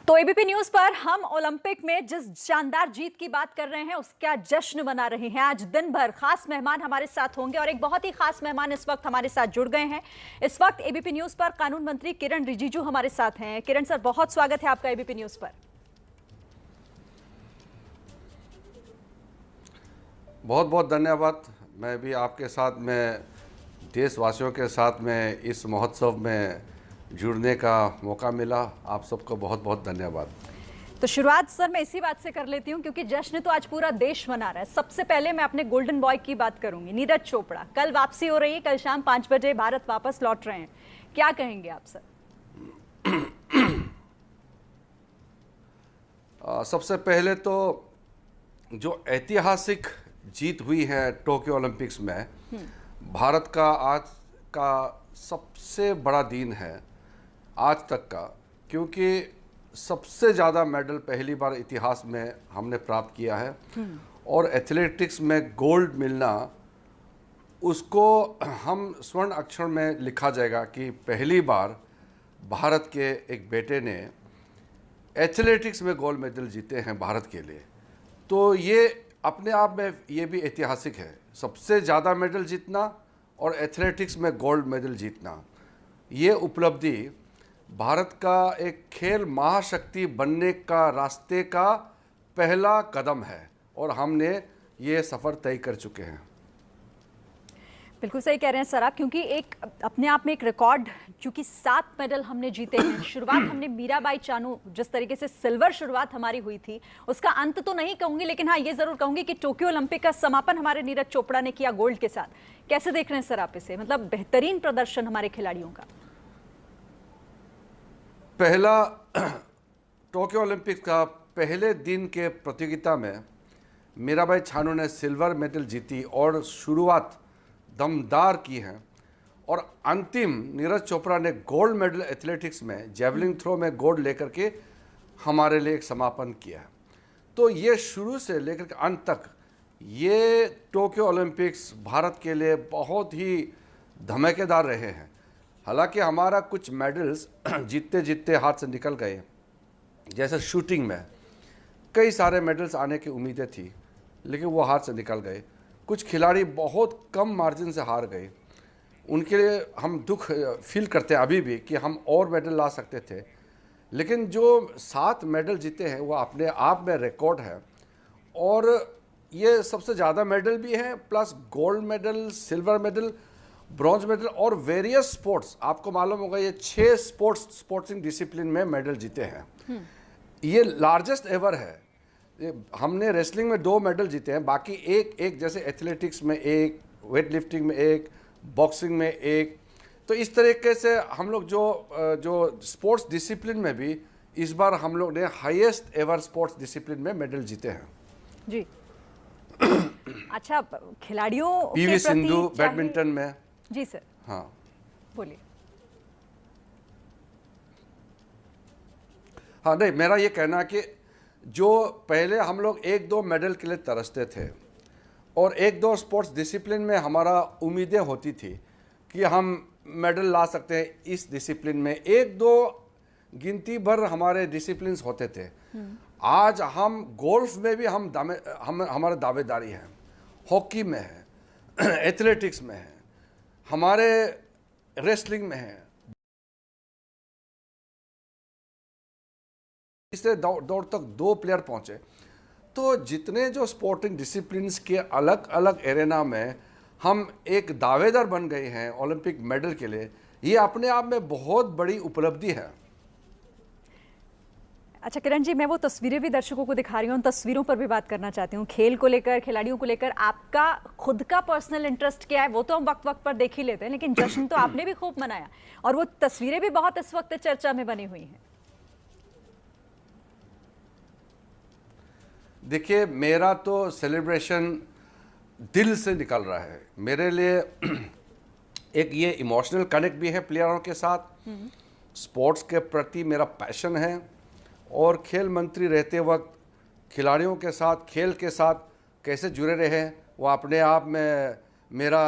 तो ABP news पर हम ओलंपिक में जिस शानदार जीत की बात कर रहे हैं उसका जश्न मना रहे हैं। आज दिन भर खास मेहमान हमारे साथ होंगे और एक बहुत ही खास मेहमान इस वक्त हमारे साथ जुड़ गए हैं। इस वक्त एबीपी न्यूज पर कानून मंत्री किरण रिजिजू हमारे साथ हैं। किरण सर, बहुत स्वागत है आपका एबीपी न्यूज पर। बहुत बहुत धन्यवाद। मैं भी आपके साथ में देशवासियों के साथ में इस महोत्सव में जुड़ने का मौका मिला। आप सबको बहुत बहुत धन्यवाद। तो शुरुआत सर मैं इसी बात से कर लेती हूं क्योंकि जश्न तो आज पूरा देश मना रहा है। सबसे पहले मैं अपने गोल्डन बॉय की बात करूंगी, नीरज चोपड़ा। कल वापसी हो रही है, कल शाम 5 बजे भारत वापस लौट रहे हैं। क्या कहेंगे आप सर? सबसे पहले तो जो ऐतिहासिक जीत हुई है टोक्यो ओलंपिक्स में, भारत का आज का सबसे बड़ा दिन है आज तक का, क्योंकि सबसे ज़्यादा मेडल पहली बार इतिहास में हमने प्राप्त किया है। और एथलेटिक्स में गोल्ड मिलना, उसको हम स्वर्ण अक्षर में लिखा जाएगा कि पहली बार भारत के एक बेटे ने एथलेटिक्स में गोल्ड मेडल जीते हैं भारत के लिए। तो ये अपने आप में ये भी ऐतिहासिक है, सबसे ज़्यादा मेडल जीतना और एथलेटिक्स में गोल्ड मेडल जीतना। ये उपलब्धि भारत का एक खेल महाशक्ति बनने का रास्ते का पहला कदम है और हमने ये सफ़र तय कर चुके हैं। बिल्कुल सही कह रहे हैं सर आप, क्योंकि एक अपने आप में एक रिकॉर्ड, क्योंकि 7 मेडल हमने जीते हैं। शुरुआत हमने मीराबाई चानू, जिस तरीके से सिल्वर शुरुआत हमारी हुई थी, उसका अंत तो नहीं कहूंगी, लेकिन हाँ ये जरूर कहूंगी कि टोक्यो ओलंपिक का समापन हमारे नीरज चोपड़ा ने किया गोल्ड के साथ। कैसे देख रहे हैं सर आप इसे? मतलब बेहतरीन प्रदर्शन हमारे खिलाड़ियों का। पहला टोक्यो ओलंपिक का पहले दिन के प्रतियोगिता में मीराबाई चानू ने सिल्वर मेडल जीती और शुरुआत दमदार की है। और अंतिम नीरज चोपड़ा ने गोल्ड मेडल एथलेटिक्स में जेवलिन थ्रो में गोल्ड लेकर के हमारे लिए एक समापन किया है। तो ये शुरू से लेकर के अंत तक ये टोक्यो ओलंपिक्स भारत के लिए बहुत ही धमाकेदार रहे हैं। हालांकि हमारा कुछ मेडल्स जीतते जीतते हाथ से निकल गए। जैसे शूटिंग में कई सारे मेडल्स आने की उम्मीदें थी, लेकिन वो हाथ से निकल गए। कुछ खिलाड़ी बहुत कम मार्जिन से हार गए। उनके लिए हम दुख फील करते हैं अभी भी कि हम और मेडल ला सकते थे। लेकिन जो 7 मेडल जीते हैं वो अपने आप में रिकॉर्ड है। और ये सबसे ज़्यादा मेडल भी हैं, plus gold medal, silver medal, bronze medal और वेरियस स्पोर्ट्स। आपको मालूम होगा ये 6 स्पोर्ट्सिंग डिसिप्लिन में मेडल जीते हैं। ये लार्जेस्ट एवर है। हमने रेसलिंग में 2 मेडल जीते हैं, बाकी एक जैसे एथलेटिक्स में 1, वेट लिफ्टिंग में 1, बॉक्सिंग में 1। तो इस तरीके से हम लोग जो स्पोर्ट्स डिसिप्लिन में भी इस बार हम लोग ने हाईएस्ट एवर स्पोर्ट्स डिसिप्लिन में मेडल जीते हैं जी। अच्छा, खिलाड़ियों पीवी सिंधु बैडमिंटन में। जी सर। हाँ बोलिए। हाँ, नहीं, मेरा ये कहना है कि जो पहले हम लोग 1-2 मेडल के लिए तरसते थे और 1-2 स्पोर्ट्स डिसिप्लिन में हमारा उम्मीदें होती थी कि हम मेडल ला सकते हैं इस डिसिप्लिन में, 1-2 गिनती भर हमारे डिसिप्लिन होते थे। आज हम गोल्फ में भी हम हमारे दावेदारी है, हॉकी में है, एथलेटिक्स में है, हमारे रेसलिंग में है। तीसरे दौड़ तक 2 प्लेयर पहुंचे। तो जितने जो स्पोर्टिंग डिसिप्लिन्स के अलग अलग एरेना में हम एक दावेदार बन गए हैं ओलंपिक मेडल के लिए, ये अपने आप में बहुत बड़ी उपलब्धि है। अच्छा किरण जी, मैं वो तस्वीरें भी दर्शकों को दिखा रही हूँ, उन तस्वीरों पर भी बात करना चाहती हूँ। खेल को लेकर, खिलाड़ियों को लेकर आपका खुद का पर्सनल इंटरेस्ट क्या है वो तो हम वक्त वक्त पर देख ही लेते हैं, लेकिन जश्न तो आपने भी खूब मनाया और वो तस्वीरें भी बहुत इस वक्त चर्चा में बनी हुई हैं। देखिए, मेरा तो सेलिब्रेशन दिल से निकल रहा है। मेरे लिए एक ये इमोशनल कनेक्ट भी है प्लेयरों के साथ, स्पोर्ट्स के प्रति मेरा पैशन है। और खेल मंत्री रहते वक्त खिलाड़ियों के साथ, खेल के साथ कैसे जुड़े रहे, वो अपने आप में मेरा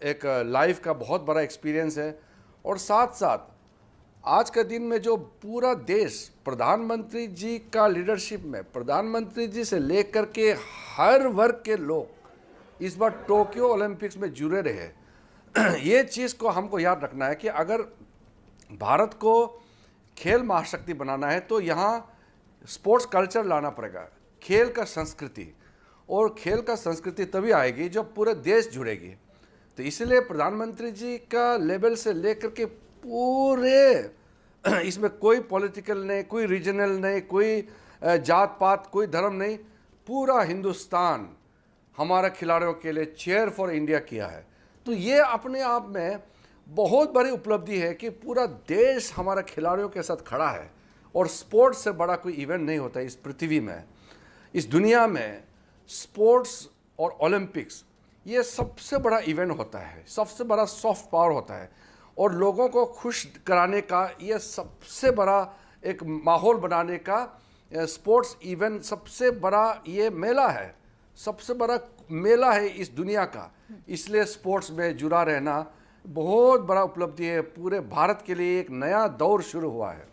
एक लाइफ का बहुत बड़ा एक्सपीरियंस है। और साथ साथ आज के दिन में जो पूरा देश प्रधानमंत्री जी का लीडरशिप में, प्रधानमंत्री जी से लेकर के हर वर्ग के लोग इस बार टोक्यो ओलंपिक्स में जुड़े रहे। ये चीज़ को हमको याद रखना है कि अगर भारत को खेल महाशक्ति बनाना है तो यहाँ स्पोर्ट्स कल्चर लाना पड़ेगा, खेल का संस्कृति। और खेल का संस्कृति तभी आएगी जब पूरे देश जुड़ेगी। तो इसलिए प्रधानमंत्री जी का लेवल से लेकर के पूरे इसमें कोई पॉलिटिकल नहीं, कोई रीजनल नहीं, कोई जात पात, कोई धर्म नहीं, पूरा हिंदुस्तान हमारे खिलाड़ियों के लिए चीयर फॉर इंडिया किया है। तो ये अपने आप में बहुत बड़ी उपलब्धि है कि पूरा देश हमारे खिलाड़ियों के साथ खड़ा है। और स्पोर्ट्स से बड़ा कोई इवेंट नहीं होता इस पृथ्वी में, इस दुनिया में। स्पोर्ट्स और ओलंपिक्स ये सबसे बड़ा इवेंट होता है, सबसे बड़ा सॉफ्ट पावर होता है, और लोगों को खुश कराने का ये सबसे बड़ा एक माहौल बनाने का स्पोर्ट्स इवेंट, सबसे बड़ा ये मेला है, सबसे बड़ा मेला है इस दुनिया का। इसलिए स्पोर्ट्स में जुड़ा रहना बहुत बड़ा उपलब्धि है। पूरे भारत के लिए एक नया दौर शुरू हुआ है।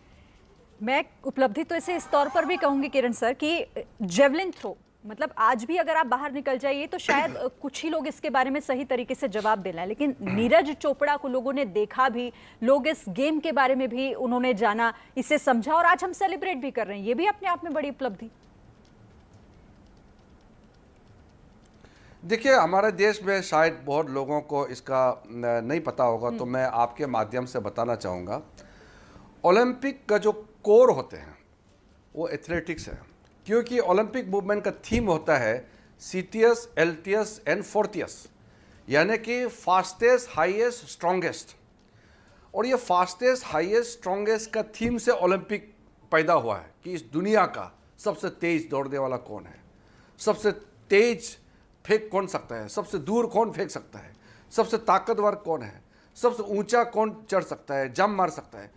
मैं उपलब्धि तो इसे इस तौर पर भी कहूंगी किरण सर कि जेवलिन थ्रो, मतलब आज भी अगर आप बाहर निकल जाइए तो शायद कुछ ही लोग इसके बारे में सही तरीके से जवाब देना है, लेकिन नीरज चोपड़ा को लोगों ने देखा भी, लोग इस गेम के बारे में भी उन्होंने जाना, इसे समझा, और आज हम सेलिब्रेट भी कर रहे हैं। ये भी अपने आप में बड़ी उपलब्धि। देखिए, हमारे देश में शायद बहुत लोगों को इसका नहीं पता होगा, तो मैं आपके माध्यम से बताना चाहूँगा। ओलंपिक का जो कोर होते हैं वो एथलेटिक्स है, क्योंकि ओलंपिक मूवमेंट का थीम होता है सीटीएस, एलटीएस एंड फोर्टियस, यानी कि फास्टेस्ट, हाईएस्ट, स्ट्रॉन्गेस्ट। और ये फास्टेस्ट, हाईएस्ट, स्ट्रॉन्गेस्ट का थीम से ओलंपिक पैदा हुआ है कि इस दुनिया का सबसे तेज दौड़ने वाला कौन है, सबसे तेज फेंक कौन सकता है, सबसे दूर कौन फेंक सकता है, सबसे ताकतवर कौन है, सबसे ऊंचा कौन चढ़ सकता है, जंप मार सकता है।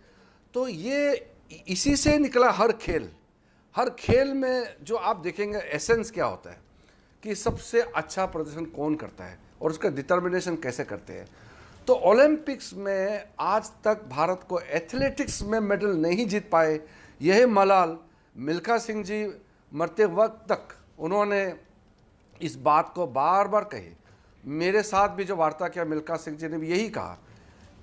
तो ये इसी से निकला हर खेल। हर खेल में जो आप देखेंगे एसेंस क्या होता है कि सबसे अच्छा प्रदर्शन कौन करता है और उसका डिटर्मिनेशन कैसे करते हैं। तो ओलंपिक्स में आज तक भारत को एथलेटिक्स में मेडल नहीं जीत पाए। यही मलाल मिल्खा सिंह जी मरते वक्त तक उन्होंने इस बात को बार बार कही। मेरे साथ भी जो वार्ता किया मिल्खा सिंह जी ने भी यही कहा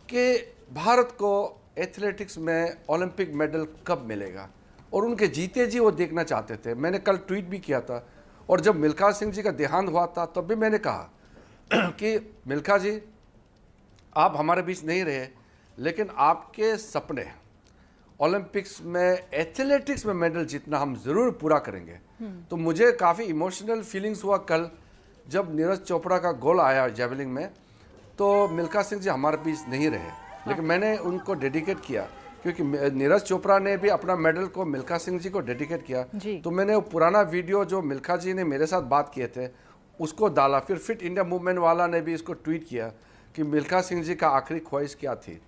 कि भारत को एथलेटिक्स में ओलंपिक मेडल कब मिलेगा, और उनके जीते जी वो देखना चाहते थे। मैंने कल ट्वीट भी किया था, और जब मिल्खा सिंह जी का देहांत हुआ था तब भी मैंने कहा कि मिल्खा जी, आप हमारे बीच नहीं रहे, लेकिन आपके सपने ओलंपिक्स में एथलेटिक्स में मेडल जीतना हम ज़रूर पूरा करेंगे। तो मुझे काफ़ी इमोशनल फीलिंग्स हुआ कल जब नीरज चोपड़ा का गोल आया जेवलिन में। तो मिल्खा सिंह जी हमारे बीच नहीं रहे, लेकिन मैंने उनको डेडिकेट किया, क्योंकि नीरज चोपड़ा ने भी अपना मेडल को मिल्खा सिंह जी को डेडिकेट किया। तो मैंने वो पुराना वीडियो जो मिल्खा जी ने मेरे साथ बात किए थे उसको डाला। फिर फिट इंडिया मूवमेंट वाला ने भी इसको ट्वीट किया कि मिल्खा सिंह जी का आखिरी ख्वाहिश क्या थी।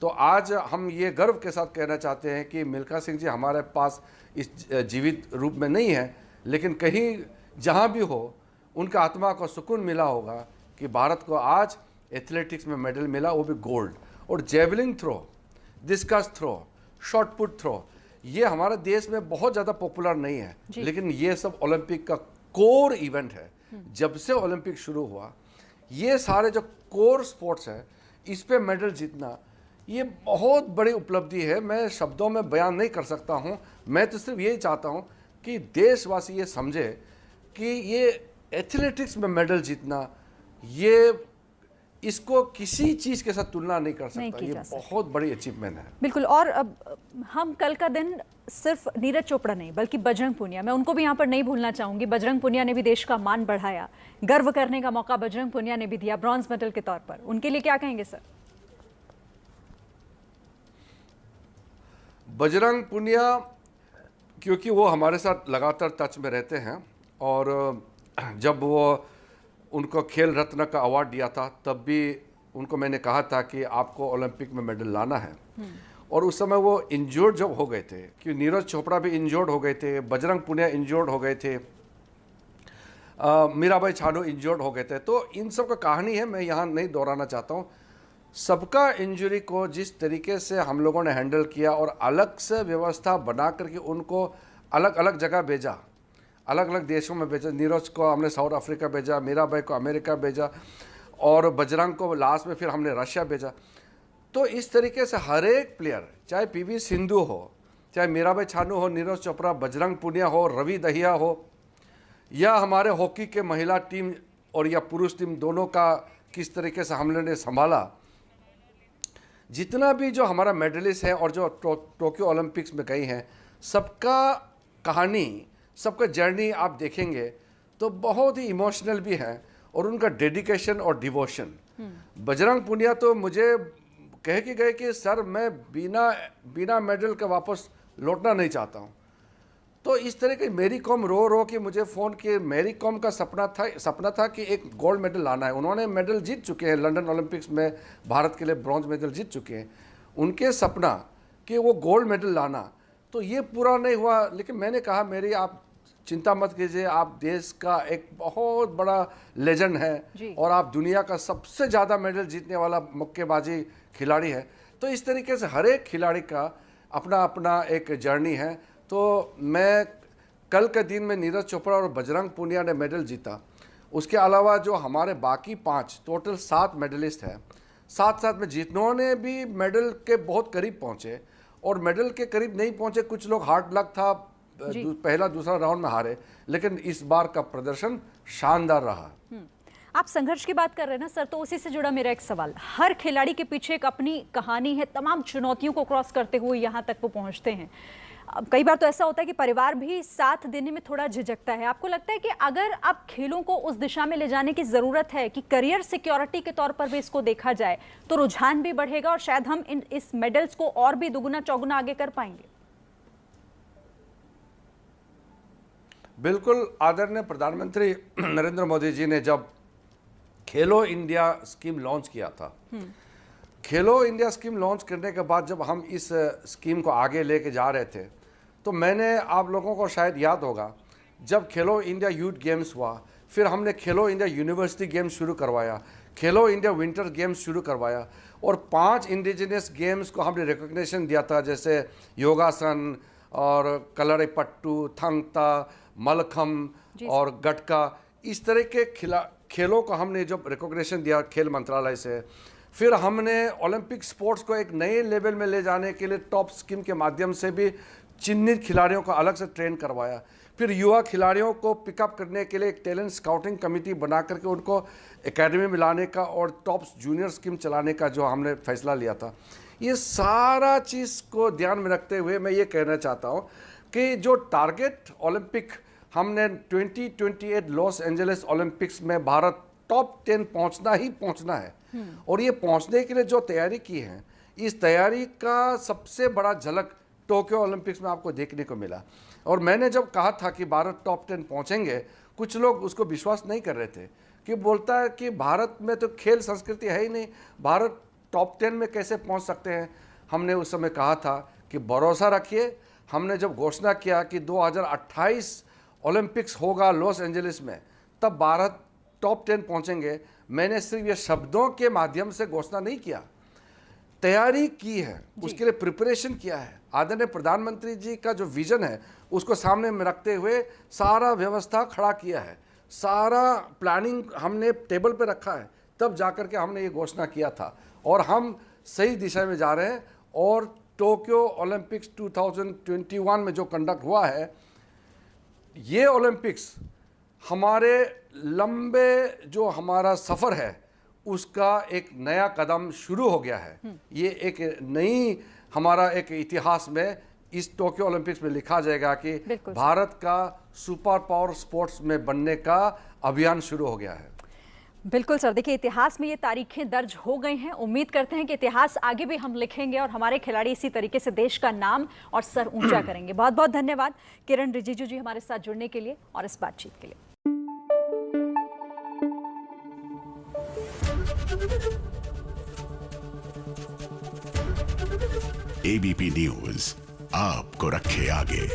तो आज हम ये गर्व के साथ कहना चाहते हैं कि मिल्खा सिंह जी हमारे पास इस जीवित रूप में नहीं है, लेकिन कहीं जहाँ भी हो उनका आत्मा को सुकून मिला होगा कि भारत को आज एथलेटिक्स में मेडल मिला, वो भी गोल्ड। और javelin throw, discus throw, shot put throw, ये हमारे देश में बहुत ज़्यादा पॉपुलर नहीं है, लेकिन ये सब ओलंपिक का कोर इवेंट है। जब से ओलंपिक शुरू हुआ, ये सारे जो कोर स्पोर्ट्स है, इस पे मेडल जीतना ये बहुत बड़ी उपलब्धि है। मैं शब्दों में बयान नहीं कर सकता हूँ। मैं तो सिर्फ यही चाहता हूँ कि देशवासी ये समझे कि ये एथलेटिक्स में मेडल जीतना, ये इसको किसी चीज़ के साथ तुलना नहीं कर सकता। ये बहुत बड़ी अचीवमेंट है। बिल्कुल। और अब हम कल का दिन सिर्फ नीरज चोपड़ा नहीं बल्कि बजरंग पुनिया, मैं उनको भी यहाँ पर नहीं भूलना चाहूँगी। बजरंग पुनिया ने भी देश का मान बढ़ाया, गर्व करने का मौका बजरंग पुनिया ने भी दिया ब्रॉन्ज मेडल के तौर पर। उनके लिए क्या कहेंगे सर? बजरंग पुनिया, क्योंकि वो हमारे साथ लगातार टच में रहते हैं, और जब वो उनको खेल रत्न का अवार्ड दिया था तब भी उनको मैंने कहा था कि आपको ओलंपिक में मेडल लाना है। और उस समय वो इंजर्ड जब हो गए थे, कि नीरज चोपड़ा भी इंजर्ड हो गए थे, बजरंग पुनिया इंजर्ड हो गए थे, मीराबाई चानू इंजर्ड हो गए थे। तो इन सब का कहानी है, मैं यहाँ नहीं दोहराना चाहता हूँ। सबका इंजरी को जिस तरीके से हम लोगों ने हैंडल किया और अलग से व्यवस्था बना करके उनको अलग अलग जगह भेजा, अलग अलग देशों में भेजा। नीरज को हमने साउथ अफ्रीका भेजा, मीराबाई को अमेरिका भेजा और बजरंग को लास्ट में फिर हमने रशिया भेजा। तो इस तरीके से हर एक प्लेयर, चाहे पीवी सिंधु हो, चाहे मीराबाई चानू हो, नीरज चोपड़ा, बजरंग पुनिया हो, रवि दहिया हो, या हमारे हॉकी के महिला टीम और या पुरुष टीम, दोनों का किस तरीके से हम लोगों ने संभाला। जितना भी जो हमारा मेडलिस्ट है और जो टोक्यो ओलंपिक्स में गए हैं, सबका कहानी, सबका जर्नी आप देखेंगे तो बहुत ही इमोशनल भी है और उनका डेडिकेशन और डिवोशन। बजरंग पुनिया तो मुझे कह के गए कि सर मैं बिना मेडल के वापस लौटना नहीं चाहता हूँ। तो इस तरह की मेरी कॉम रो के मुझे फ़ोन किए। मेरी कॉम का सपना था कि एक गोल्ड मेडल लाना है। उन्होंने मेडल जीत चुके हैं, लंदन ओलंपिक्स में भारत के लिए ब्रॉन्ज मेडल जीत चुके हैं। उनके सपना कि वो गोल्ड मेडल लाना, तो ये पूरा नहीं हुआ। लेकिन मैंने कहा मेरी आप चिंता मत कीजिए, आप देश का एक बहुत बड़ा लेजेंड है और आप दुनिया का सबसे ज़्यादा मेडल जीतने वाला मुक्केबाजी खिलाड़ी है। तो इस तरीके से हर एक खिलाड़ी का अपना अपना एक जर्नी है। तो मैं कल के दिन में नीरज चोपड़ा और बजरंग पुनिया ने मेडल जीता। उसके अलावा जो हमारे बाकी 5 टोटल 7 मेडलिस्ट हैं, साथ में जिन्होंने भी मेडल के बहुत करीब पहुंचे और मेडल के करीब नहीं पहुंचे, कुछ लोग हार्ड लक था, पहला दूसरा राउंड में हारे, लेकिन इस बार का प्रदर्शन शानदार रहा। आप संघर्ष की बात कर रहे हैं ना सर, तो उसी से जुड़ा मेरा एक सवाल। हर खिलाड़ी के पीछे एक अपनी कहानी है, तमाम चुनौतियों को क्रॉस करते हुए यहाँ तक वो पहुँचते हैं। कई बार तो ऐसा होता है कि परिवार भी साथ देने में थोड़ा झिझकता है। आपको लगता है कि अगर अब खेलों को उस दिशा में ले जाने की ज़रूरत है कि करियर सिक्योरिटी के तौर पर भी इसको देखा जाए, तो रुझान भी बढ़ेगा और शायद हम इस मेडल्स को और भी दुगुना चौगुना आगे कर पाएंगे? बिल्कुल। आदरणीय प्रधानमंत्री नरेंद्र मोदी जी ने जब खेलो इंडिया स्कीम लॉन्च किया था, खेलो इंडिया स्कीम लॉन्च करने के बाद जब हम इस स्कीम को आगे लेके जा रहे थे, तो मैंने, आप लोगों को शायद याद होगा, जब खेलो इंडिया यूथ गेम्स हुआ, फिर हमने खेलो इंडिया यूनिवर्सिटी गेम्स शुरू करवाया, खेलो इंडिया विंटर गेम्स शुरू करवाया और 5 इंडिजिनियस गेम्स को हमने रिकॉग्निशन दिया था, जैसे योगासन और कलरीपट्टू, थंग ता, मलखम और गटका। इस तरह के खेलों को हमने जब रिकॉग्निशन दिया खेल मंत्रालय से, फिर हमने ओलंपिक स्पोर्ट्स को एक नए लेवल में ले जाने के लिए टॉप स्कीम के माध्यम से भी चिन्हित खिलाड़ियों को अलग से ट्रेन करवाया। फिर युवा खिलाड़ियों को पिकअप करने के लिए एक टैलेंट स्काउटिंग कमेटी बना करके उनको एकेडमी में लाने का और टॉप जूनियर स्कीम चलाने का जो हमने फैसला लिया था। ये सारा चीज़ को ध्यान में रखते हुए मैं ये कहना चाहता हूँ कि जो टारगेट ओलंपिक हमने 2028 लॉस एंजलिस ओलंपिक्स में भारत टॉप 10 पहुँचना है और ये पहुँचने के लिए जो तैयारी की है, इस तैयारी का सबसे बड़ा झलक टोक्यो ओलंपिक्स में आपको देखने को मिला। और मैंने जब कहा था कि भारत टॉप 10 पहुँचेंगे, कुछ लोग उसको विश्वास नहीं कर रहे थे कि बोलता है कि भारत में तो खेल संस्कृति है ही नहीं, भारत टॉप 10 में कैसे पहुँच सकते हैं। हमने उस समय कहा था कि भरोसा रखिए। हमने जब घोषणा किया कि 2028 ओलंपिक्स होगा लॉस एंजलिस में, तब भारत टॉप 10 पहुँचेंगे, मैंने सिर्फ ये शब्दों के माध्यम से घोषणा नहीं किया, तैयारी की है, उसके लिए प्रिपरेशन किया है। आदरणीय प्रधानमंत्री जी का जो विजन है उसको सामने में रखते हुए सारा व्यवस्था खड़ा किया है, सारा प्लानिंग हमने टेबल पे रखा है, तब जाकर के हमने ये घोषणा किया था और हम सही दिशा में जा रहे हैं। और टोक्यो ओलंपिक्स 2021 में जो कंडक्ट हुआ है, ये ओलंपिक्स हमारे लंबे जो हमारा सफ़र है उसका एक नया कदम शुरू हो गया है। ये एक नई हमारा एक इतिहास में इस टोक्यो ओलंपिक्स में लिखा जाएगा कि भारत का सुपर पावर स्पोर्ट्स में बनने का अभियान शुरू हो गया है। बिल्कुल सर, देखिए इतिहास में ये तारीखें दर्ज हो गई हैं। उम्मीद करते हैं कि इतिहास आगे भी हम लिखेंगे और हमारे खिलाड़ी इसी तरीके से देश का नाम और सर ऊंचा करेंगे। बहुत बहुत धन्यवाद किरण रिजिजू जी हमारे साथ जुड़ने के लिए और इस बातचीत के लिए। एबीपी न्यूज आपको रखे आगे।